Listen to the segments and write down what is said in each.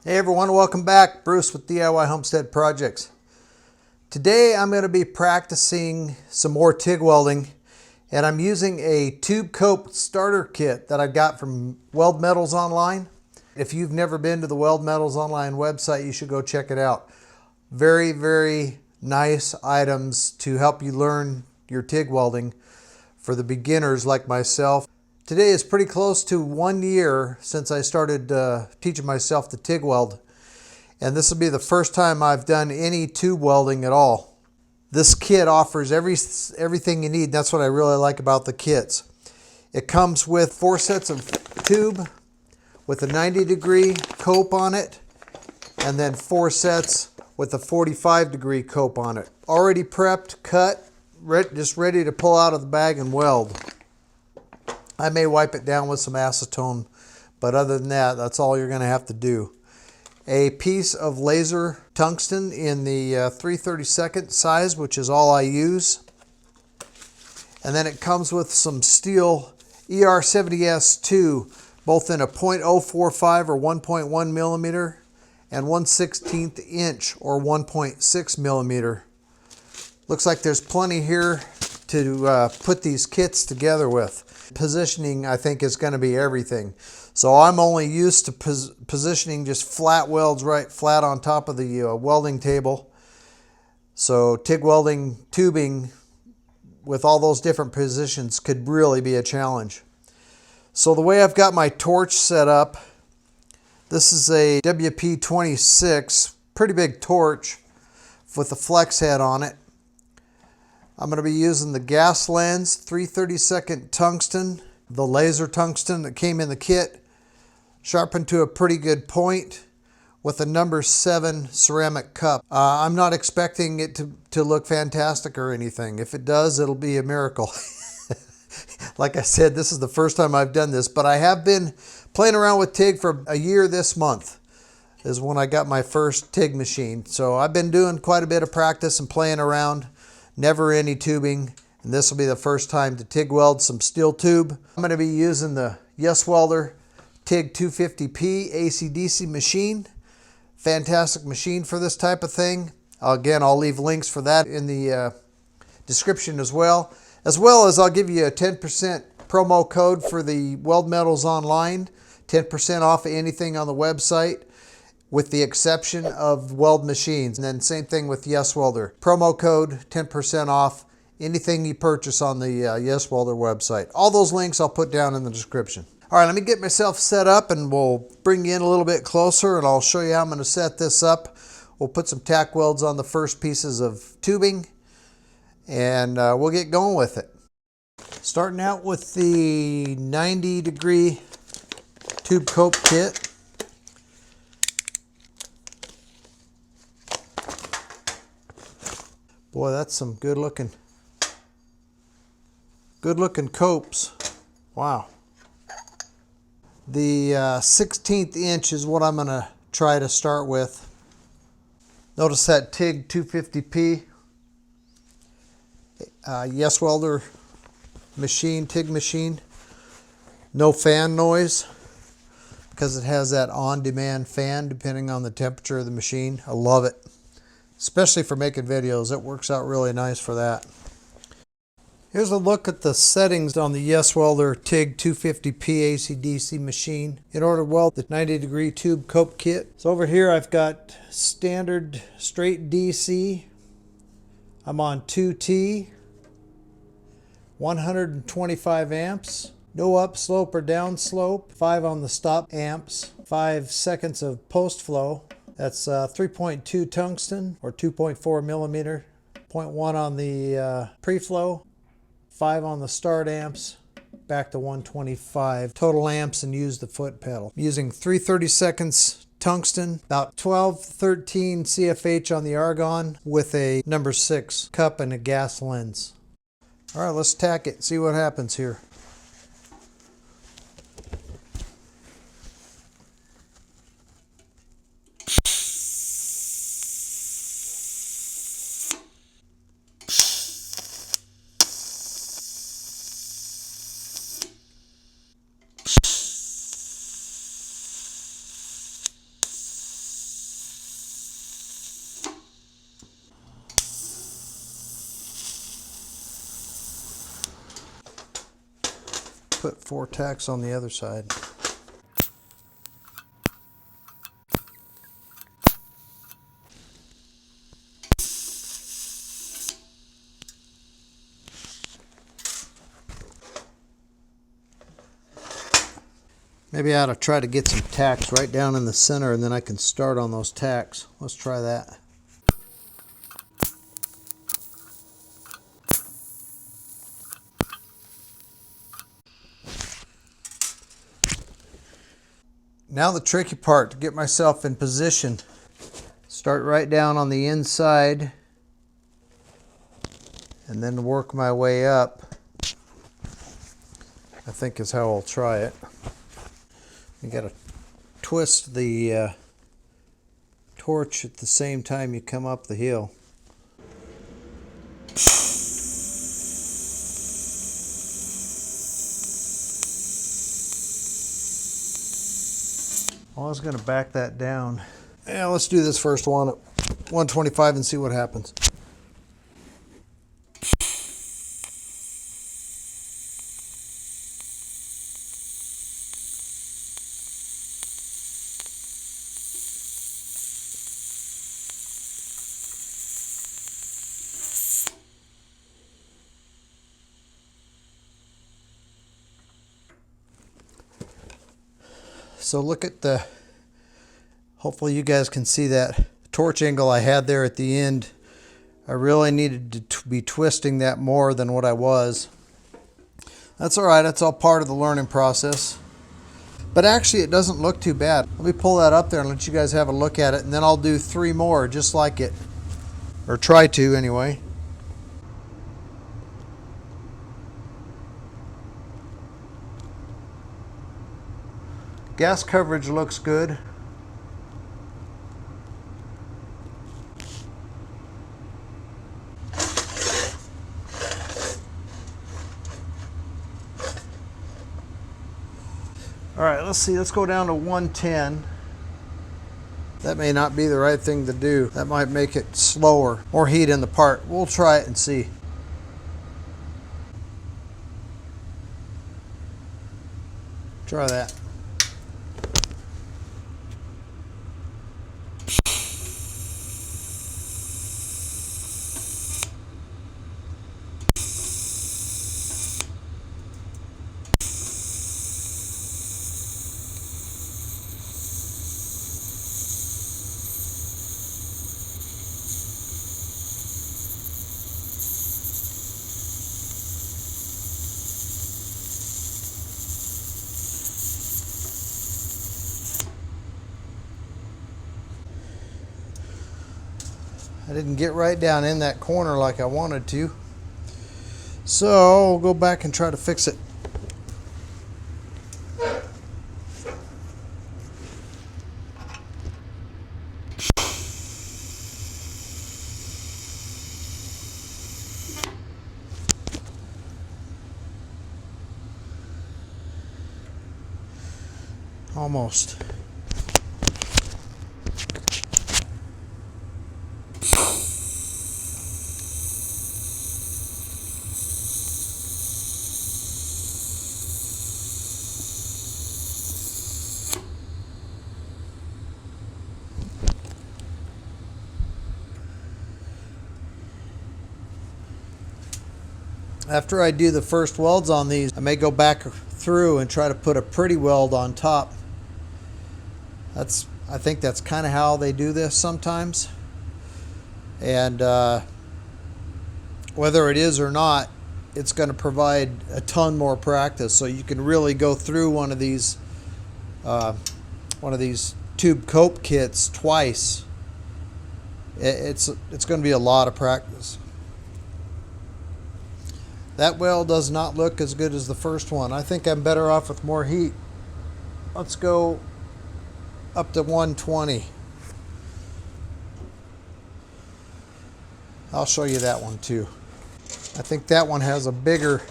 Hey everyone, welcome back. Bruce with DIY Homestead Projects. Today I'm going to be practicing some more TIG welding, and I'm using a tube cope starter kit that I got from Weld Metals Online. If you've never been to the Weld Metals Online website, you should go check it out. Very, very nice items to help you learn your TIG welding for the beginners like myself. Today is pretty close to 1 year since I started teaching myself the TIG weld, and this will be the first time I've done any tube welding at all. This kit offers everything you need. That's what I really like about the kits. It comes with 4 sets of tube with a 90-degree cope on it, and then 4 sets with a 45-degree cope on it. Already prepped, cut, just ready to pull out of the bag and weld. I may wipe it down with some acetone, but other than that, that's all you're going to have to do. A piece of LaYZr tungsten in the 3/32 size, which is all I use. And then it comes with some steel ER70S2, both in a .045 or 1.1 millimeter and 1/16 inch or 1.6 millimeter. Looks like there's plenty here to put these kits together with. Positioning, I think, is going to be everything. So I'm only used to positioning just flat welds right flat on top of the welding table. So TIG welding tubing with all those different positions could really be a challenge. So the way I've got my torch set up, this is a WP26, pretty big torch with a flex head on it. I'm going to be using the gas lens, 3/32 tungsten, the LaYZr tungsten that came in the kit, sharpened to a pretty good point with a number 7 ceramic cup. I'm not expecting it to look fantastic or anything. If it does, it'll be a miracle. Like I said, this is the first time I've done this, but I have been playing around with TIG for a year this month is when I got my first TIG machine. So I've been doing quite a bit of practice and playing around. Never any tubing, and this will be the first time to TIG weld some steel tube. I'm going to be using the YesWelder TIG 250P AC/DC machine. Fantastic machine for this type of thing. Again, I'll leave links for that in the description as well as I'll give you a 10% promo code for the Weld Metals Online, 10% off of anything on the website, with the exception of weld machines. And then same thing with YesWelder. Promo code 10% off anything you purchase on the YesWelder website. All those links I'll put down in the description. All right, let me get myself set up and we'll bring you in a little bit closer and I'll show you how I'm going to set this up. We'll put some tack welds on the first pieces of tubing and we'll get going with it. Starting out with the 90-degree tube cope kit. Boy, that's some good looking copes. Wow. The 16th inch is what I'm going to try to start with. Notice that TIG 250P YesWelder machine, TIG machine. No fan noise because it has that on-demand fan depending on the temperature of the machine. I love it. Especially for making videos, it works out really nice for that. Here's a look at the settings on the YesWelder TIG 250P AC/DC machine in order to weld the 90-degree tube cope kit. So over here I've got standard straight DC. I'm on 2T, 125 amps, no upslope or downslope, 5 on the stop amps, 5 seconds of post flow. That's 3.2 tungsten or 2.4 millimeter, 0.1 on the pre-flow, 5 on the start amps, back to 125 total amps, and use the foot pedal. I'm using 3/32 tungsten, about 12-13 CFH on the argon with a number 6 cup and a gas lens. All right, let's tack it, see what happens here. put 4 tacks on the other side. Maybe I ought to try to get some tacks right down in the center, and then I can start on those tacks. Let's try that. Now the tricky part, to get myself in position. Start right down on the inside and then work my way up, I think is how I'll try it. You got to twist the torch at the same time you come up the hill. I was going to back that down. Yeah, let's do this first one at 125 and see what happens. So look at the, hopefully you guys can see that torch angle I had there at the end. I really needed to be twisting that more than what I was. That's all right, that's all part of the learning process. But actually it doesn't look too bad. Let me pull that up there and let you guys have a look at it, and then I'll do 3 more just like it. Or try to anyway. Gas coverage looks good. All right, let's see, let's go down to 110. That may not be the right thing to do. That might make it slower. More heat in the part. We'll try it and see. Try that. I didn't get right down in that corner like I wanted to. So I'll go back and try to fix it. Almost. After I do the first welds on these, I may go back through and try to put a pretty weld on top. I think that's kind of how they do this sometimes. And whether it is or not, it's going to provide a ton more practice, so you can really go through one of these tube cope kits twice. It's going to be a lot of practice. That weld does not look as good as the first one. I think I'm better off with more heat. Let's go up to 120. I'll show you that one too. I think that one has a bigger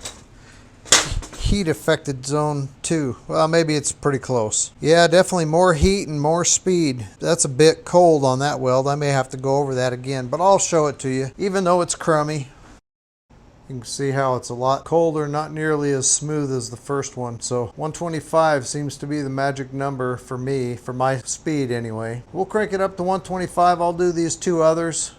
heat affected zone too. Well, maybe it's pretty close. Yeah, definitely more heat and more speed. That's a bit cold on that weld. I may have to go over that again, but I'll show it to you, even though it's crummy. You can see how it's a lot colder, not nearly as smooth as the first one. So 125 seems to be the magic number for me, for my speed anyway. We'll crank it up to 125. I'll do these two others.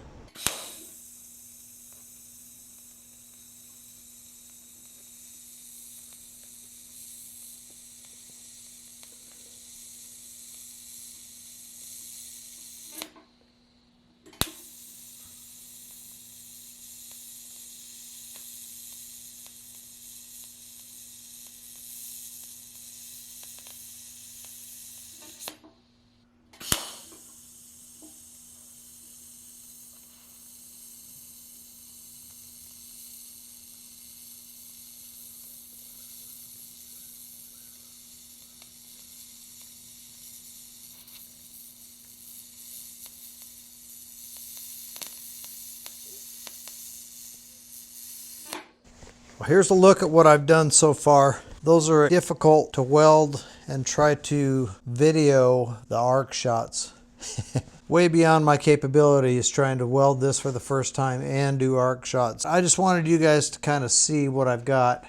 Well, here's a look at what I've done so far. Those are difficult to weld and try to video the arc shots. Way beyond my capabilities trying to weld this for the first time and do arc shots. I just wanted you guys to kind of see what I've got.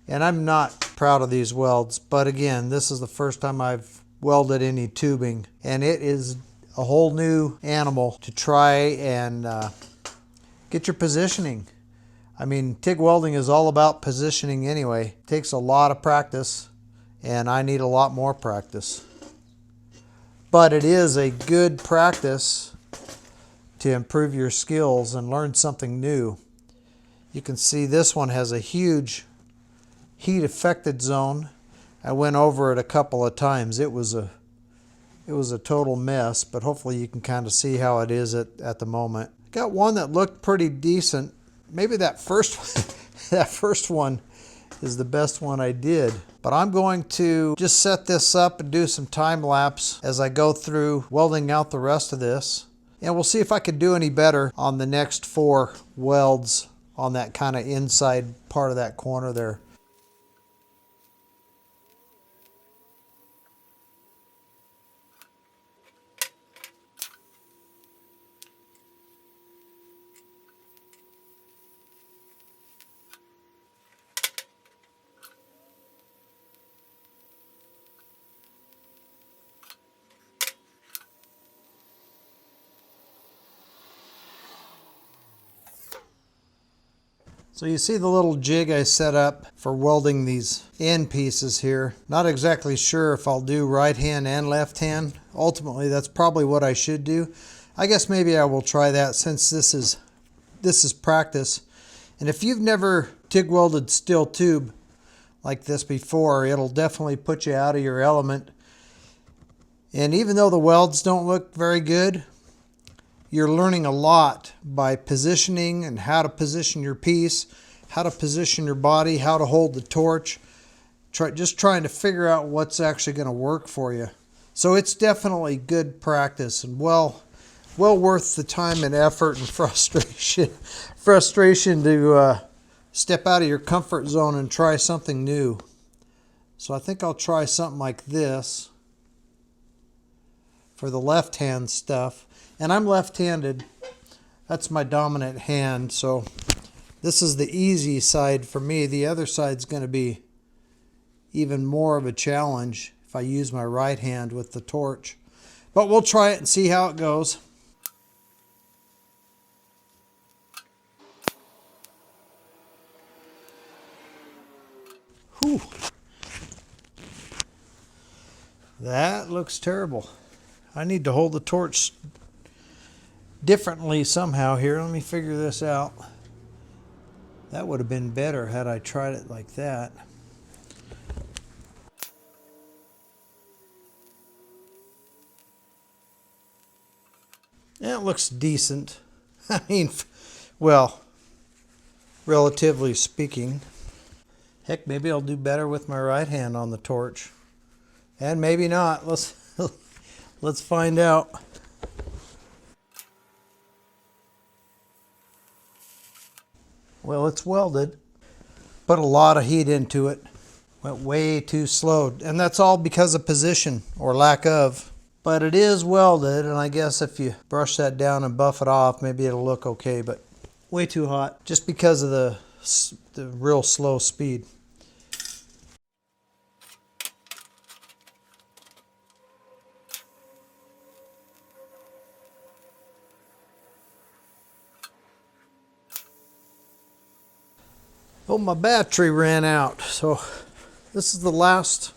And I'm not proud of these welds, but again, this is the first time I've welded any tubing, and it is a whole new animal to try and get your positioning. I mean, TIG welding is all about positioning anyway. It takes a lot of practice, and I need a lot more practice. But it is a good practice to improve your skills and learn something new. You can see this one has a huge heat affected zone. I went over it a couple of times. It was a total mess, but hopefully you can kind of see how it is at the moment. Got one that looked pretty decent. Maybe that first one is the best one I did. But I'm going to just set this up and do some time lapse as I go through welding out the rest of this. And we'll see if I can do any better on the next 4 welds on that kind of inside part of that corner there. So you see the little jig I set up for welding these end pieces here. Not exactly sure if I'll do right hand and left hand. Ultimately, that's probably what I should do. I guess maybe I will try that since this is practice. And if you've never TIG welded steel tube like this before, it'll definitely put you out of your element. And even though the welds don't look very good, you're learning a lot by positioning and how to position your piece, how to position your body, how to hold the torch. Just trying to figure out what's actually going to work for you. So it's definitely good practice and well worth the time and effort and frustration to step out of your comfort zone and try something new. So I think I'll try something like this for the left hand stuff. And I'm left-handed. That's my dominant hand, so this is the easy side for me. The other side's going to be even more of a challenge if I use my right hand with the torch. But we'll try it and see how it goes. Whew. That looks terrible. I need to hold the torch differently somehow here. Let me figure this out. That would have been better had I tried it like that. Yeah, it looks decent. I mean, well, relatively speaking. Heck, maybe I'll do better with my right hand on the torch. And maybe not. Let's find out. Well, it's welded. Put a lot of heat into it. Went way too slow. And that's all because of position or lack of. But it is welded, and I guess if you brush that down and buff it off, maybe it'll look okay, but way too hot. Just because of the the real slow speed. Oh, my battery ran out, so this is the last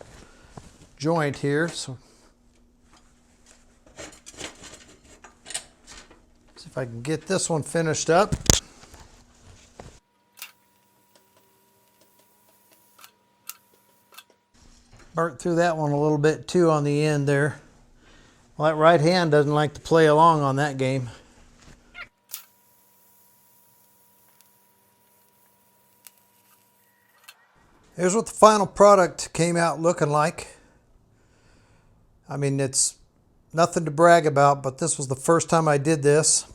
joint here. So see if I can get this one finished up. Burnt through that one a little bit too on the end there. Well, that right hand doesn't like to play along on that game. Here's what the final product came out looking like. I mean, it's nothing to brag about, but this was the first time I did this.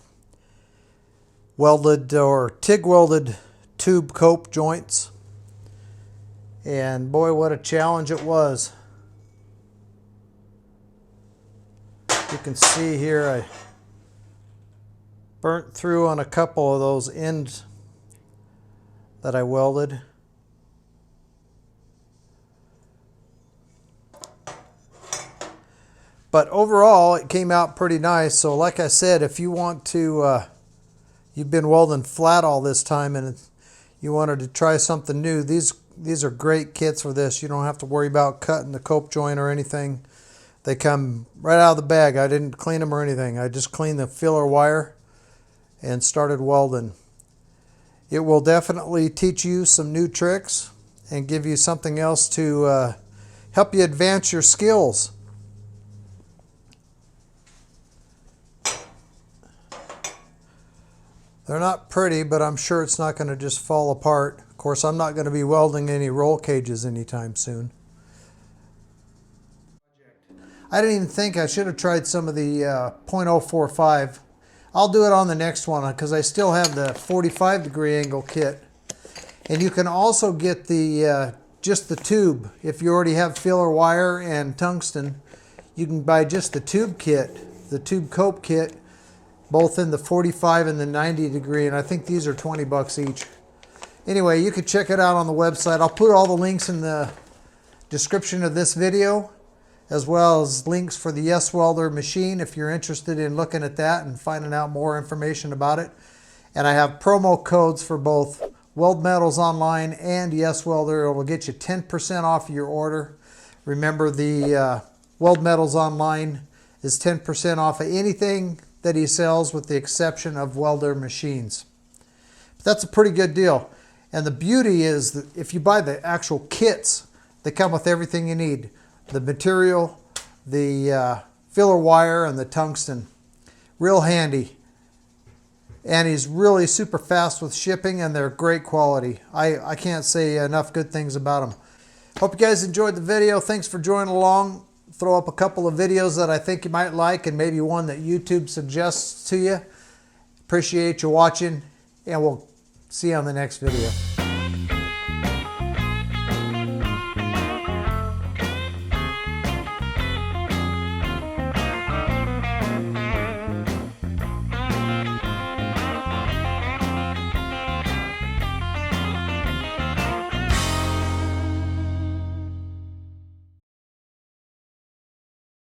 Welded or TIG welded tube cope joints. And boy, what a challenge it was. You can see here I burnt through on a couple of those ends that I welded. But overall, it came out pretty nice. So like I said, if you want to, you've been welding flat all this time and you wanted to try something new, these are great kits for this. You don't have to worry about cutting the cope joint or anything. They come right out of the bag. I didn't clean them or anything. I just cleaned the filler wire and started welding. It will definitely teach you some new tricks and give you something else to help you advance your skills. They're not pretty, but I'm sure it's not going to just fall apart. Of course, I'm not going to be welding any roll cages anytime soon. I didn't even think I should have tried some of the .045. I'll do it on the next one because I still have the 45-degree angle kit. And you can also get the just the tube. If you already have filler wire and tungsten, you can buy just the tube kit, the tube cope kit, both in the 45 and the 90-degree, and I think these are 20 bucks each. Anyway, you can check it out on the website. I'll put all the links in the description of this video, as well as links for the YesWelder machine if you're interested in looking at that and finding out more information about it. And I have promo codes for both Weld Metals Online and YesWelder. It will get you 10% off your order. Remember, the Weld Metals Online is 10% off of anything that he sells with the exception of welder machines. But that's a pretty good deal. And the beauty is that if you buy the actual kits, they come with everything you need. The material, the filler wire, and the tungsten. Real handy. And he's really super fast with shipping, and they're great quality. I can't say enough good things about them. Hope you guys enjoyed the video. Thanks for joining along. Throw up a couple of videos that I think you might like, and maybe one that YouTube suggests to you. Appreciate you watching, and we'll see you on the next video.